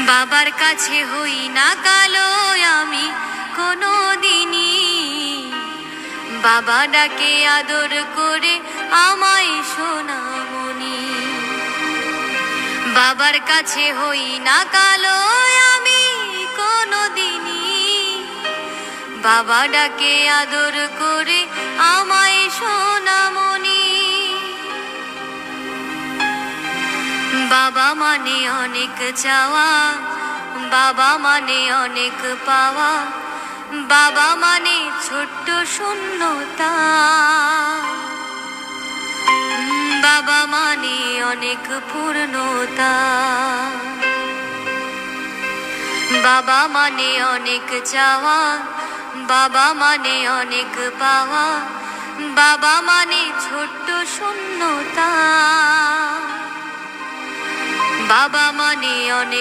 বাবার কাছে হই না কালো আমি কোনো দিনই, বাবা ডাকে আদর করে আমায় সোনামণি। বাবার কাছে হই না কালো আমি কোনো দিনই, বাবা ডাকে আদর করে আমায় সোনামণি। বাবা মানে অনেক চাওয়া, বাবা মানে অনেক পাওয়া, বাবা মানে ছোট্ট শূন্যতা। বাবা মানে অনেক পূর্ণতা, বাবা মানে অনেক চাওয়া, বাবা মানে অনেক পাওয়া, বাবা মানে ছোট্ট শূন্যতা। বাবা মানে অনেক